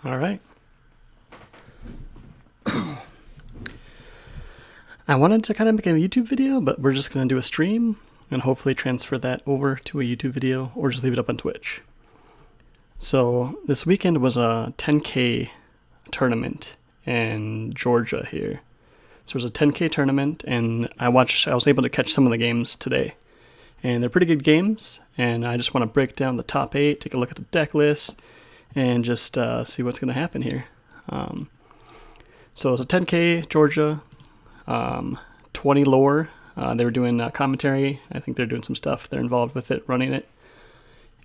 All right. I wanted to kind of make a YouTube video, but we're just going to do a stream and hopefully transfer that over to a YouTube video or just leave it up on Twitch. So this weekend was a 10K tournament in Georgia here. So it was a 10K tournament, and I was able to catch some of the games today. And they're pretty good games, and I just want to break down the top 8, take a look at the deck list, and just see what's going to happen here. So it's a 10K Georgia, 20 lore. They were doing commentary. I think they're doing some stuff. They're involved with it, running it.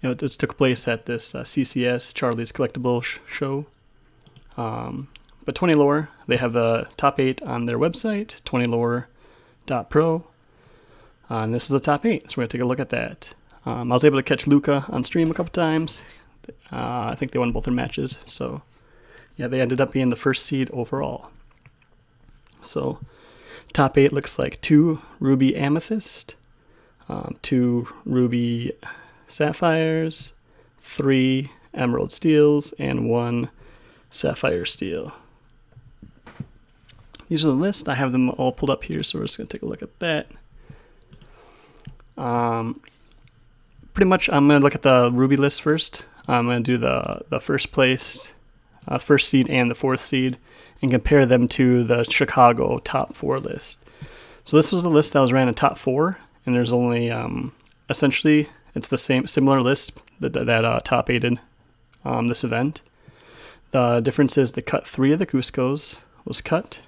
It took place at this CCS, Charlie's Collectible show. But 20 lore, they have the top 8 on their website, 20lore.pro. And this is the top 8, so we're going to take a look at that. I was able to catch Luca on stream a couple times. I think they won both their matches. So, yeah, they ended up being the first seed overall. So, top 8 looks like 2 Ruby Amethyst, 2 Ruby Sapphires, 3 Emerald Steels, and 1 Sapphire Steel. These are the list. I have them all pulled up here, so we're just going to take a look at that. Pretty much, I'm going to look at the Ruby list first. I'm going to do the first place, first seed and the 4th seed, and compare them to the Chicago top 4 list. So this was the list that was ran in top 4, and there's only, essentially, it's the similar list that top 8'd this event. The difference is they cut 3 of the Cuscos was cut,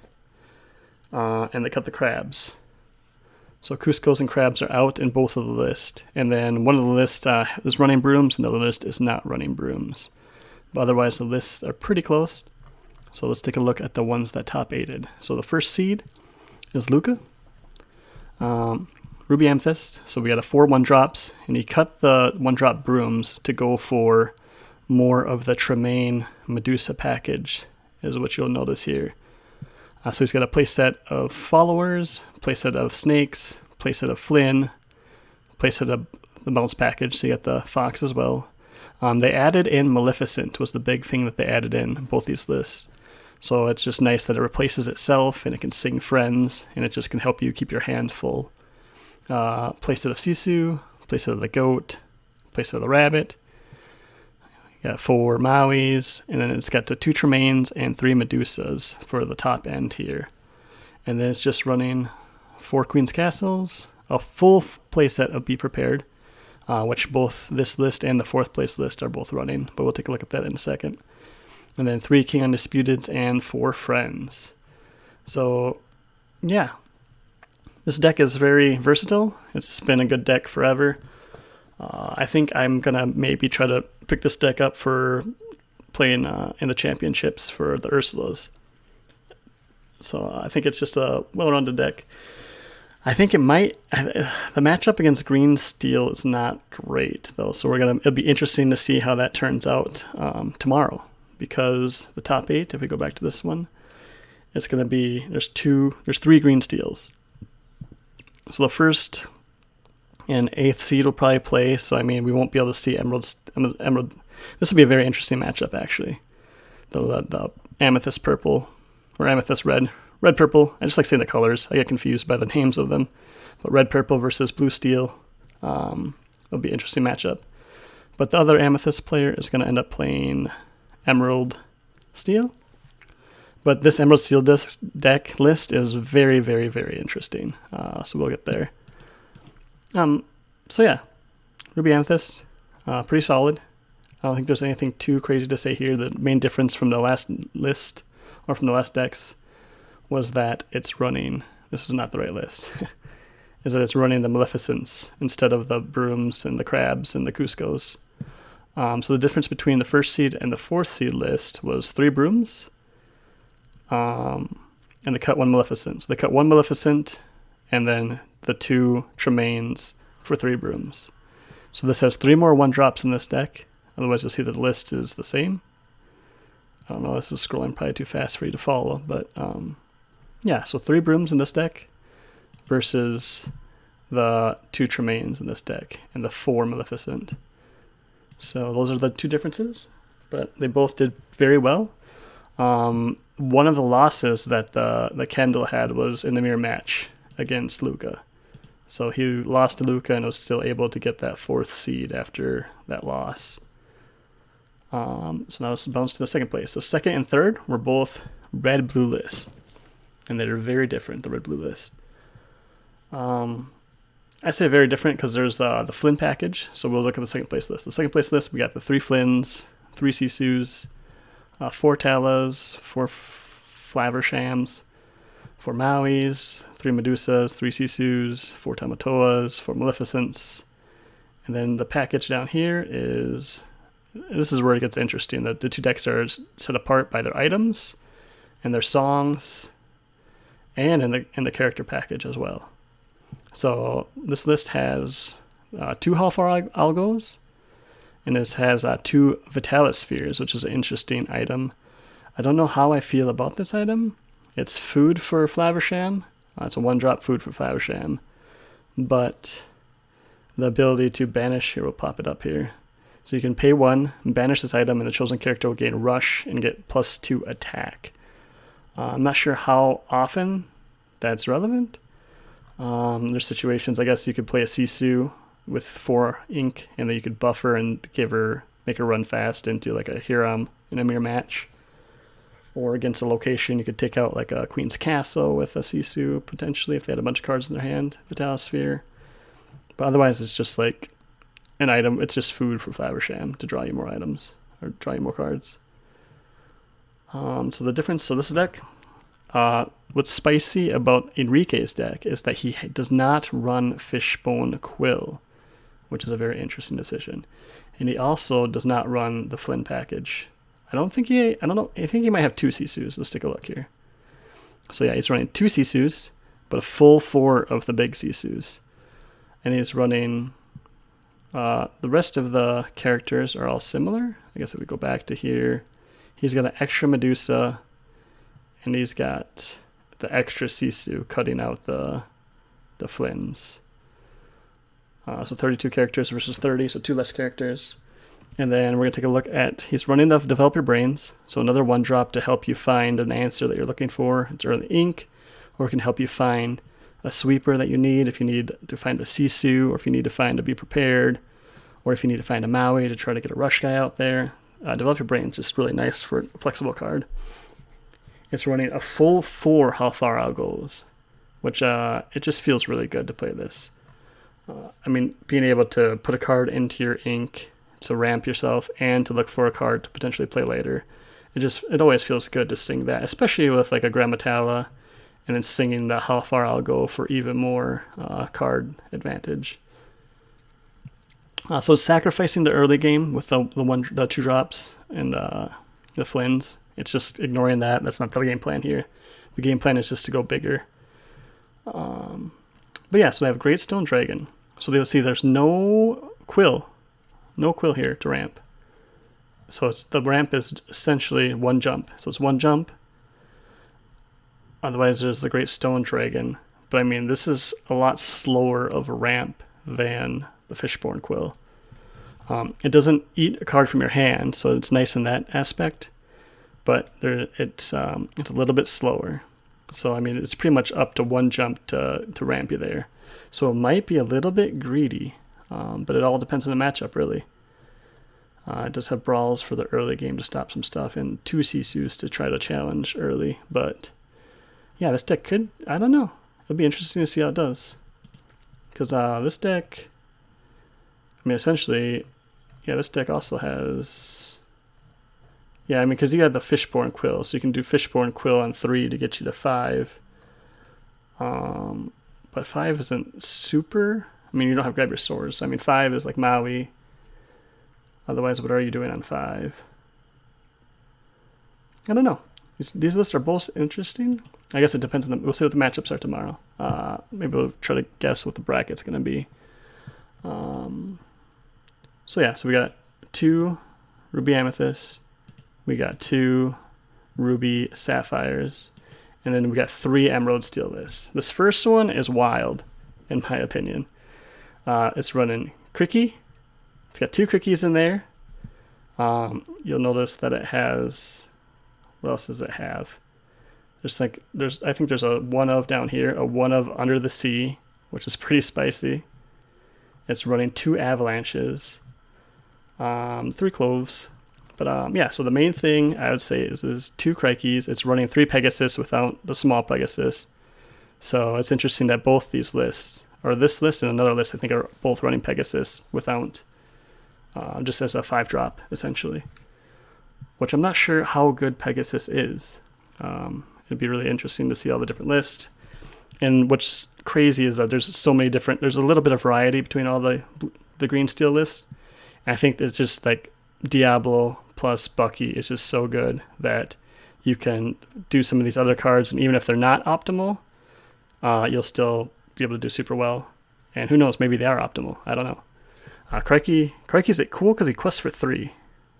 and they cut the crabs. So Cuscos and crabs are out in both of the list. And then one of the lists is running brooms, and the other list is not running brooms. But otherwise, the lists are pretty close. So let's take a look at the ones that top 8'd. So the first seed is Luca. Ruby Amethyst. So we got a 4 1-drops, and he cut the 1-drop brooms to go for more of the Tremaine Medusa package, is what you'll notice here. So he's got a playset of followers, playset of snakes, playset of Flynn, playset of the bounce package, so you got the fox as well. They added in Maleficent, was the big thing that they added in both these lists. So it's just nice that it replaces itself, and it can sing friends, and it just can help you keep your hand full. Playset of Sisu, playset of the goat, playset of the rabbit. You got 4 Mauis, and then it's got the 2 Tremaines and 3 Medusas for the top end here. And then it's just running 4 Queen's Castles, a full playset of Be Prepared, which both this list and the 4th place list are both running, but we'll take a look at that in a second. And then 3 King Undisputeds and 4 Friends. So, yeah. This deck is very versatile. It's been a good deck forever. I think I'm going to maybe try to pick this deck up for playing in the championships for the Ursulas. So I think it's just a well-rounded deck. I think it might... The matchup against Green Steel is not great, though. So it'll be interesting to see how that turns out tomorrow. Because the top 8, if we go back to this one, it's going to be... There's 3 Green Steels. So the first and 8th seed will probably play, so I mean, we won't be able to see Emerald. This will be a very interesting matchup, actually. The Amethyst Purple, or Amethyst Red. Red Purple, I just like saying the colors. I get confused by the names of them. But Red Purple versus Blue Steel will be an interesting matchup. But the other Amethyst player is going to end up playing Emerald Steel. But this Emerald Steel deck list is very, very, very interesting. So we'll get there. So yeah, Ruby Amethyst, pretty solid. I don't think there's anything too crazy to say here. The main difference from the last list, or from the last decks, was that it's running, this is not the right list, is that it's running the Maleficents instead of the brooms and the crabs and the Cuscos. So the difference between the 1st seed and the 4th seed list was 3 brooms, and they cut 1 Maleficent. So they cut 1 Maleficent, and then the 2 Tremaines for 3 brooms. So this has 3 more 1-drops in this deck. Otherwise, you'll see that the list is the same. I don't know, this is scrolling probably too fast for you to follow, but yeah, so 3 brooms in this deck versus the 2 Tremaines in this deck and the 4 Maleficent. So those are the 2 differences. but they both did very well. One of the losses that the Kendall had was in the mirror match against Luca. So he lost to Luca and was still able to get that 4th seed after that loss. So now let's bounce to the second place. So second and third were both red-blue lists. And they're very different, the red-blue list. I say very different because there's the Flynn package. So we'll look at the second place list. The second place list, we got the 3 Flynns, 3 Sisus, 4 Talas, 4 Flavershams, 4 Mauis, 3 Medusas, 3 Sisus, 4 Tamatoas, 4 Maleficents. And then the package down here is, this is where it gets interesting. The 2 decks are set apart by their items and their songs and in the character package as well. So this list has 2 Halfar Algos, and this has 2 Vitalis Spheres, which is an interesting item. I don't know how I feel about this item. It's food for Flaversham. It's a 1-drop food for Flaversham. But the ability to banish, here we'll pop it up here. So you can pay 1, banish this item, and the chosen character will gain rush and get +2 attack. I'm not sure how often that's relevant. There's situations, I guess you could play a Sisu with 4 ink, and then you could buffer and make her run fast into like a Hiram in a mirror match. Or against a location, you could take out like a Queen's Castle with a Sisu, potentially, if they had a bunch of cards in their hand, Vitalis Sphere. But otherwise, it's just like an item, it's just food for Flaversham to draw you more items, or draw you more cards. So the difference, so this deck, what's spicy about Enrique's deck is that he does not run Fishbone Quill, which is a very interesting decision. And he also does not run the Flynn package. I think he might have 2 Sisus. Let's take a look here. So yeah, he's running 2 Sisus, but a full 4 of the big Sisus. And he's running, the rest of the characters are all similar. I guess if we go back to here, he's got an extra Medusa, and he's got the extra Sisu cutting out the Flynns. So 32 characters versus 30, so 2 less characters. And then we're going to take a look at, he's running the Developer Brains, so another 1-drop to help you find an answer that you're looking for. It's early ink, or it can help you find a sweeper that you need if you need to find a Sisu, or if you need to find a Be Prepared, or if you need to find a Maui to try to get a rush guy out there. Developer Brains is really nice for a flexible card. It's running a full 4 Halfar Algos, which it just feels really good to play this. Being able to put a card into your ink to ramp yourself and to look for a card to potentially play later. It always feels good to sing that, especially with like a Grammatala, and then singing the Halfar Algo for even more card advantage. So sacrificing the early game with the 2 drops and the Flynns. It's just ignoring that. That's not the game plan here. The game plan is just to go bigger. But yeah, so they have Great Stone Dragon. So they'll see there's no quill here to ramp. So the ramp is essentially 1 jump. So it's 1 jump. Otherwise, there's the Great Stone Dragon. But this is a lot slower of a ramp than the Fishborn Quill. It doesn't eat a card from your hand, so it's nice in that aspect. But it's a little bit slower. So it's pretty much up to 1 jump to ramp you there. So it might be a little bit greedy. But it all depends on the matchup, really. It does have brawls for the early game to stop some stuff, and 2 Sisus to try to challenge early. But yeah, this deck could, I don't know. It'll be interesting to see how it does. Because this deck, essentially, yeah, this deck also has, yeah, because you got the Fishborn Quill, so you can do Fishborn Quill on 3 to get you to 5. But 5 isn't super. You don't have Grab Your Swords. 5 is like Maui. Otherwise, what are you doing on 5? I don't know. These lists are both interesting. I guess it depends on we'll see what the matchups are tomorrow. Maybe we'll try to guess what the bracket's going to be. So we got 2 Ruby Amethysts. We got 2 Ruby Sapphires. And then we got 3 Emerald Steel lists. This first one is wild, in my opinion. It's running Cricky. It's got 2 Crickies in there. You'll notice that it has, what else does it have? I think there's a one of down here, a one of Under the Sea, which is pretty spicy. It's running 2 avalanches, 3 cloves. But yeah, so the main thing I would say is 2 crikeys. It's running 3 Pegasus without the small Pegasus. So it's interesting that both these lists, or this list and another list, I think are both running Pegasus without, just as a 5-drop, essentially. Which I'm not sure how good Pegasus is. It'd be really interesting to see all the different lists. And what's crazy is that there's so many different, there's a little bit of variety between all the green steel lists. And I think it's just like Diablo plus Bucky is just so good that you can do some of these other cards, and even if they're not optimal, you'll still be able to do super well. And who knows, maybe they are optimal. I don't know. Crikey's cool because he quests for 3.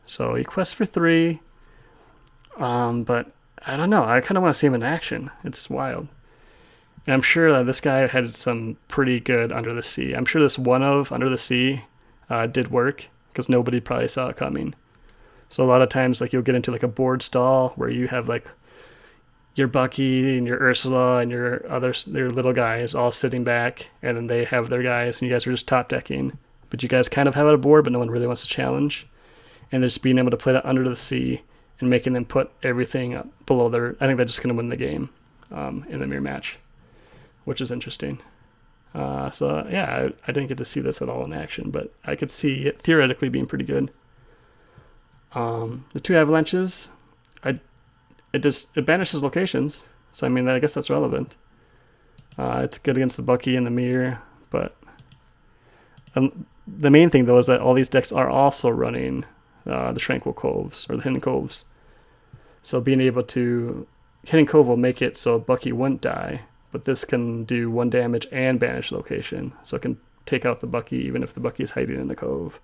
So he quests for 3, but I don't know. I kind of want to see him in action. It's wild. And I'm sure that this guy had some pretty good Under the Sea. I'm sure this one of Under the Sea did work because nobody probably saw it coming. So a lot of times, like, you'll get into like a board stall where you have like your Bucky and your Ursula and your little guys all sitting back, and then they have their guys, and you guys are just top decking. But you guys kind of have it a board, but no one really wants to challenge. And just being able to play that Under the Sea and making them put everything up below their, I think they're just going to win the game in the mirror match, which is interesting. So yeah, I didn't get to see this at all in action, but I could see it theoretically being pretty good. The 2 avalanches, it banishes locations, so I mean, I guess that's relevant. It's good against the Bucky and the mirror, but the main thing though is that all these decks are also running the Tranquil Coves or the Hidden Coves. So being able to, Hidden Cove will make it so Bucky won't die, but this can do 1 damage and banish location, so it can take out the Bucky even if the Bucky is hiding in the cove.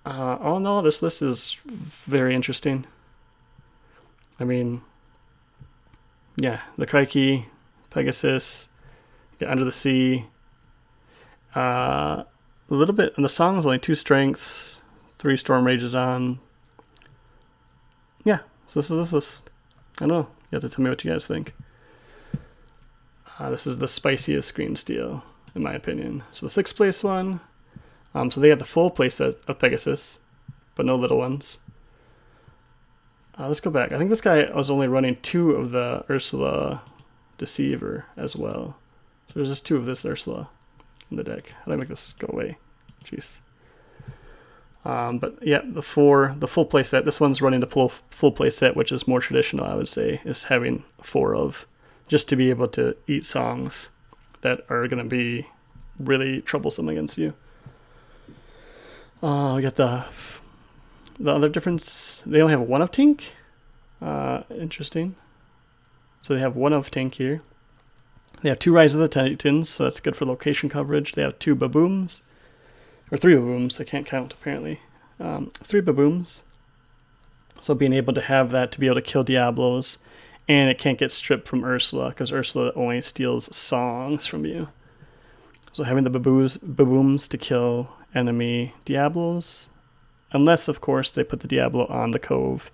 All in all, this list is very interesting. I mean, yeah, the Crikey, Pegasus, Under the Sea. A little bit, and the song's only 2 strengths, 3 Storm Rages on. Yeah, so this is this list. I don't know. You have to tell me what you guys think. This is the spiciest green steel, in my opinion. So the 6th place one. So they got the full playset of Pegasus, but no little ones. Let's go back. I think this guy was only running 2 of the Ursula Deceiver as well. So there's just 2 of this Ursula in the deck. How do I make this go away? Jeez. But yeah, the full playset. This one's running the full playset, which is more traditional, I would say, is having 4 of, just to be able to eat songs that are going to be really troublesome against you. We got the other difference. They only have 1 of Tink. Interesting. So they have 1 of Tink here. They have 2 Rise of the Titans, so that's good for location coverage. They have 2 Babooms. Or 3 Babooms, I can't count apparently. 3 Babooms. So being able to have that to be able to kill Diablos, and it can't get stripped from Ursula, because Ursula only steals songs from you. So having the Babooms to kill enemy Diablos, unless of course they put the Diablo on the Cove,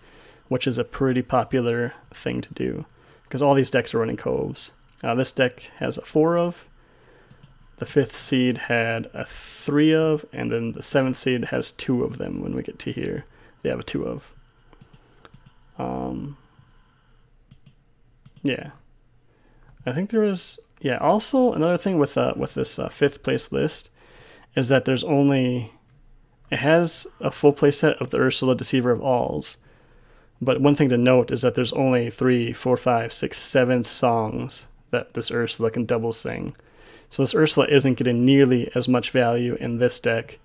which is a pretty popular thing to do, because all these decks are running Coves. This deck has a 4 of, the 5th seed had a 3 of, and then the 7th seed has 2 of them. When we get to here, they have a 2 of. Yeah. I think there was, yeah, also another thing with this 5th place list is that there's only, it has a full playset of the Ursula Deceiver of Alls, but one thing to note is that there's only 3, 4, 5, 6, 7 songs that this Ursula can double sing. So this Ursula isn't getting nearly as much value in this deck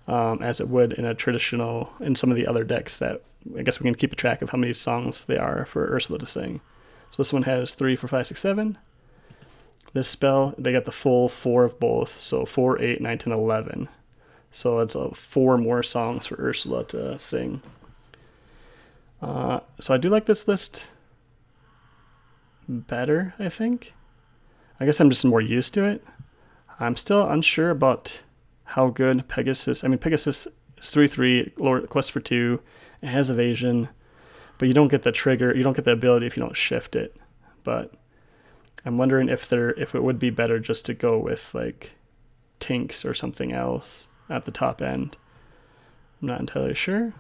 as it would in a traditional, in some of the other decks that I guess we can keep a track of how many songs they are for Ursula to sing. So this one has 3, 4, 5, 6, 7. This spell, they got the full 4 of both, so 4, 8, 9, 10, 11. So it's 4 more songs for Ursula to sing. So I do like this list better, I think. I guess I'm just more used to it. I'm still unsure about how good Pegasus, I mean, Pegasus It's 3/3, quest for 2. It has evasion, but you don't get the trigger. You don't get the ability if you don't shift it. But I'm wondering if it would be better just to go with like Tinks or something else at the top end. I'm not entirely sure.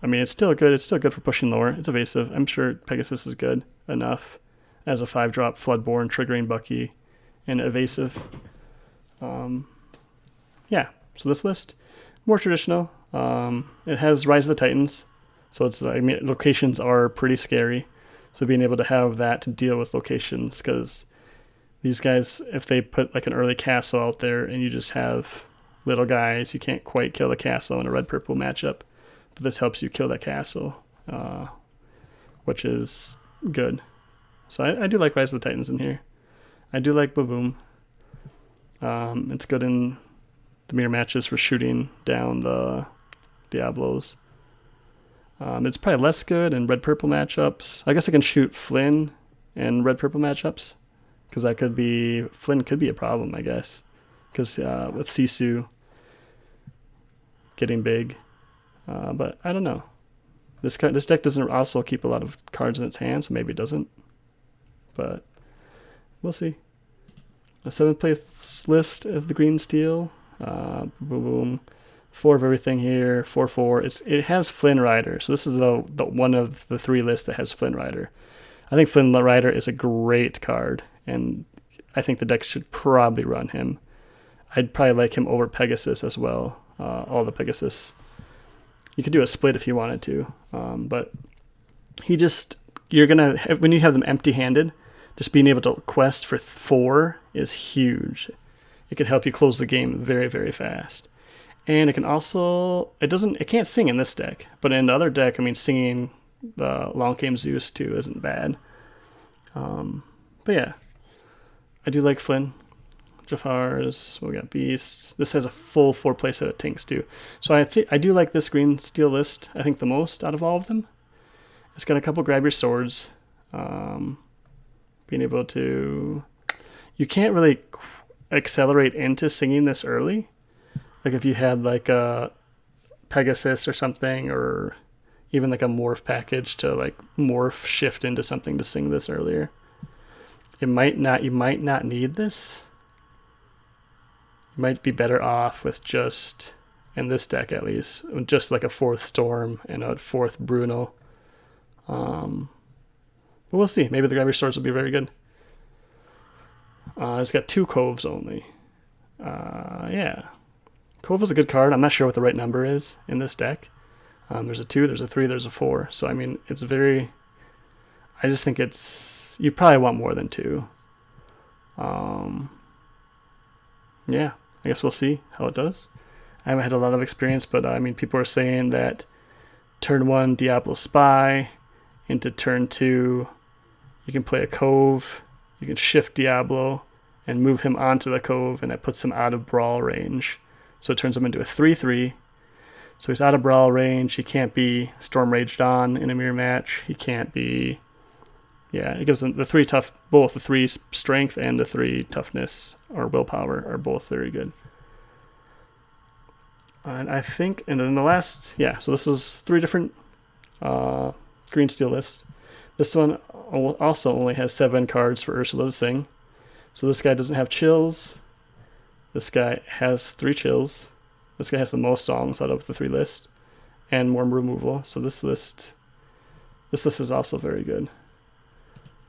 I mean, it's still good. It's still good for pushing lower. It's evasive. I'm sure Pegasus is good enough as a 5-drop Floodborn, triggering Bucky, and evasive. Yeah, so this list, more traditional. It has Rise of the Titans, so it's, I mean, locations are pretty scary. So being able to have that to deal with locations, because these guys, if they put like an early castle out there and you just have little guys, you can't quite kill the castle in a red-purple matchup. But this helps you kill that castle, which is good. So I do like Rise of the Titans in here. I do like Boom. It's good in the mirror matches for shooting down the Diablos. It's probably less good in red-purple matchups. I guess I can shoot Flynn in red-purple matchups, because Flynn could be a problem, I guess. Because with Sisu getting big. But I don't know. This deck doesn't also keep a lot of cards in its hand, so maybe it doesn't. But we'll see. A 7th place list of the green steel. Boom. 4 of everything here. 4/4. It has Flynn Rider, so this is the one of the 3 lists that has Flynn Rider. I think Flynn Rider is a great card, and I think the deck should probably run him. I'd probably like him over Pegasus as well. All the Pegasus. You could do a split if you wanted to, but you're gonna when you have them empty-handed, just being able to quest for 4 is huge. It can help you close the game very, very fast, and it can also it can't sing in this deck, but in the other deck, I mean, singing the Long Game Zeus too isn't bad. But yeah, I do like Flynn. Jafar's, we got Beasts. This has a full 4-play set of Tinks too. So I do like this green steel list, I think, the most out of all of them. It's got a couple grab your swords. Being able to... You can't really accelerate into singing this early. Like if you had like a Pegasus or something, or even like a morph package to like morph shift into something to sing this earlier. You might not need this. You might be better off with just, in this deck at least, just like a 4th Storm and a 4th Bruno. But we'll see. Maybe the Grabber Swords will be very good. It's got 2 Coves only. Yeah. Cove is a good card. I'm not sure what the right number is in this deck. There's a 2, there's a 3, there's a 4. So, I mean, it's very... I just think it's... You probably want more than 2. Yeah, I guess we'll see how it does. I haven't had a lot of experience, but I mean, people are saying that turn 1 Diablo Spy, into turn 2 you can play a Cove, you can shift Diablo and move him onto the Cove, and that puts him out of brawl range. So it turns him into a 3/3. So he's out of brawl range. He can't be Storm Raged on in a mirror match. He can't be... Yeah, it gives him the 3 tough, both the 3 strength and the 3 toughness or willpower are both very good. And I think, and then the last, yeah, so this is 3 different green steel lists. This one also only has 7 cards for Ursula to sing. So this guy doesn't have chills. This guy has 3 chills. This guy has the most songs out of the 3 lists and more removal. So this list is also very good.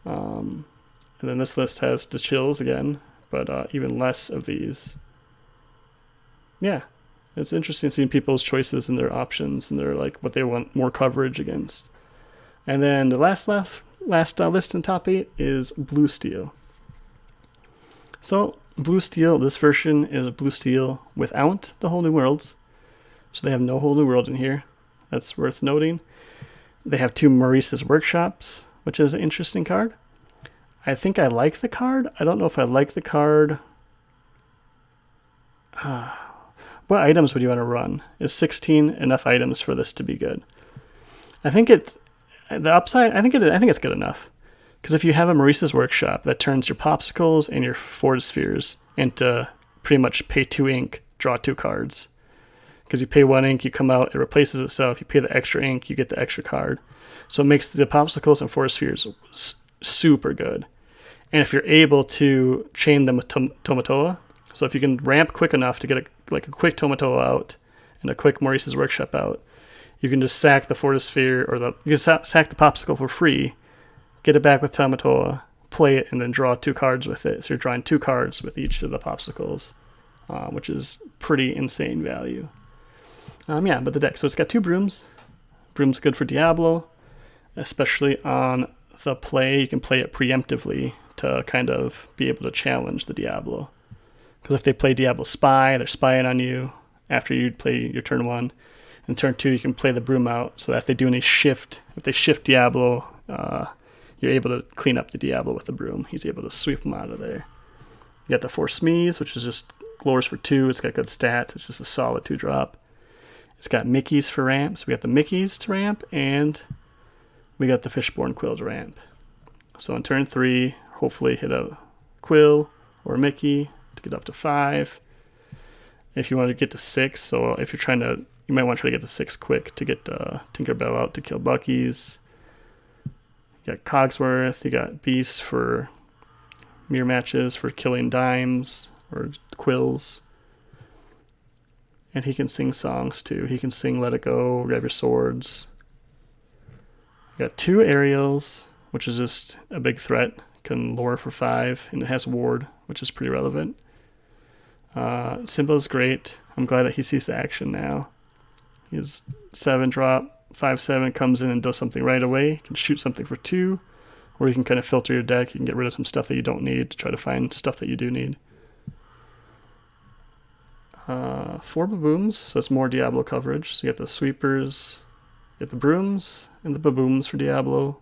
And then this list has the chills again, but even less of these. Yeah, it's interesting seeing people's choices and their options and their like what they want more coverage against. And then the last list in top 8 is blue steel. So blue steel, this version is a blue steel without the whole new worlds. So they have no whole new world in here. That's worth noting. They have 2 Maurice's Workshops, which is an interesting card. I think I like the card. I don't know if I like the card. What items would you want to run? Is 16 enough items for this to be good? I think it's the upside. I think it's good enough. Because if you have a Maurice's Workshop that turns your popsicles and your Force Spheres into pretty much pay 2 ink, draw 2 cards. because you pay 1 ink, you come out, it replaces itself. You pay the extra ink, you get the extra card. So it makes the popsicles and force spheres super good. And if you're able to chain them with Tomatoa, so if you can ramp quick enough to get a quick Tomatoa out and a quick Maurice's Workshop out, you can just sack the Fortis Sphere, or you can sack the popsicle for free, get it back with Tomatoa, play it, and then draw 2 cards with it. So you're drawing 2 cards with each of the popsicles, which is pretty insane value. But the deck. So it's got 2 brooms. Broom's good for Diablo, especially on the play. You can play it preemptively to kind of be able to challenge the Diablo. Because if they play Diablo Spy, they're spying on you after you play your turn 1. And turn 2, you can play the broom out, so that if they do any shift, if they shift Diablo, you're able to clean up the Diablo with the broom. He's able to sweep them out of there. You got the 4 Smees, which is just lures for 2. It's got good stats. It's just a solid 2-drop. It's got Mickeys for ramp. So we got the Mickeys to ramp, and we got the Fishborn Quill to ramp. So on turn 3, hopefully hit a Quill or a Mickey to get up to 5. If you want to get to 6, so if you're trying to, you might want to try to get to 6 quick to get Tinkerbell out to kill Bucky's. You got Cogsworth, you got Beast for mirror matches for killing dimes or quills. And he can sing songs too. He can sing Let It Go, Grab Your Swords. You got 2 Aerials, which is just a big threat. Can lure for 5, and it has Ward, which is pretty relevant. Simba's great. I'm glad that he sees the action now. He has 7-drop, 5/7, comes in and does something right away. You can shoot something for 2, or you can kind of filter your deck. You can get rid of some stuff that you don't need to try to find stuff that you do need. 4 Babooms, so it's more Diablo coverage. So you got the Sweepers, you got the Brooms, and the Babooms for Diablo.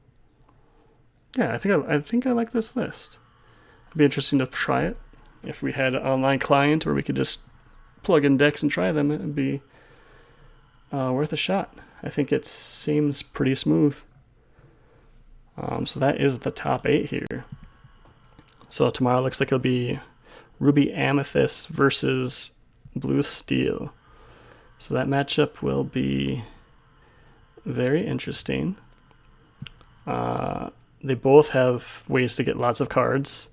Yeah, I think I like this list. It'd be interesting to try it. If we had an online client where we could just plug in decks and try them, it would be worth a shot. I think it seems pretty smooth. So that is the top 8 here. So tomorrow looks like it'll be Ruby Amethyst versus Blue Steel. So that matchup will be very interesting. They both have ways to get lots of cards.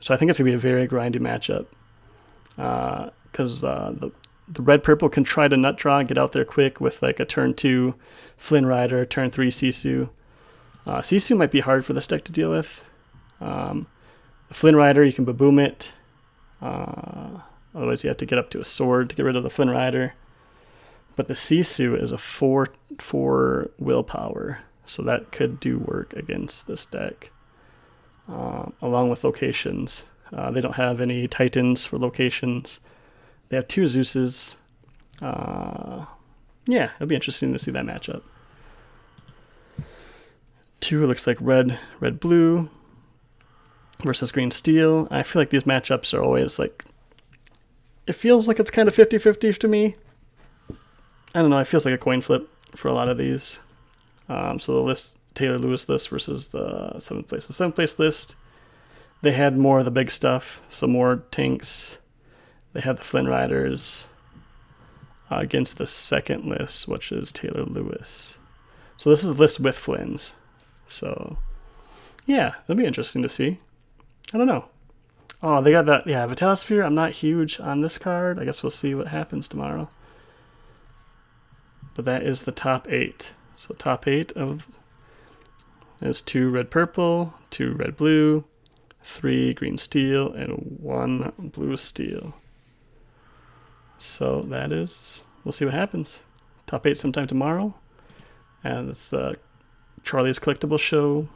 So I think it's going to be a very grindy matchup. Because the red-purple can try to nut draw and get out there quick with like a turn 2 Flynn Rider, turn 3 Sisu. Sisu might be hard for this deck to deal with. The Flynn Rider, you can Baboom it. Otherwise you have to get up to a sword to get rid of the Flynn Rider. But the Sisu is a 4 willpower. So that could do work against this deck. Along with locations. They don't have any Titans for locations. They have 2 Zeuses. It'll be interesting to see that matchup. 2 looks like red, blue versus green, steel. I feel like these matchups are always like, it feels like it's kind of 50-50 to me. I don't know, it feels like a coin flip for a lot of these. So the list, Taylor Lewis list versus the 7th place. The 7th place list, they had more of the big stuff, so more tanks. They have the Flynn Riders against the 2nd list, which is Taylor Lewis. So this is the list with Flynn's. So, yeah, it'll be interesting to see. I don't know. Oh, they got that. Yeah, Vitalisphere. I'm not huge on this card. I guess we'll see what happens tomorrow. But that is the top 8. So top 8 of is 2 red-purple, 2 red-blue, 3 green-steel, and 1 blue-steel. So that is, we'll see what happens. Top 8 sometime tomorrow. And it's Charlie's Collectible Show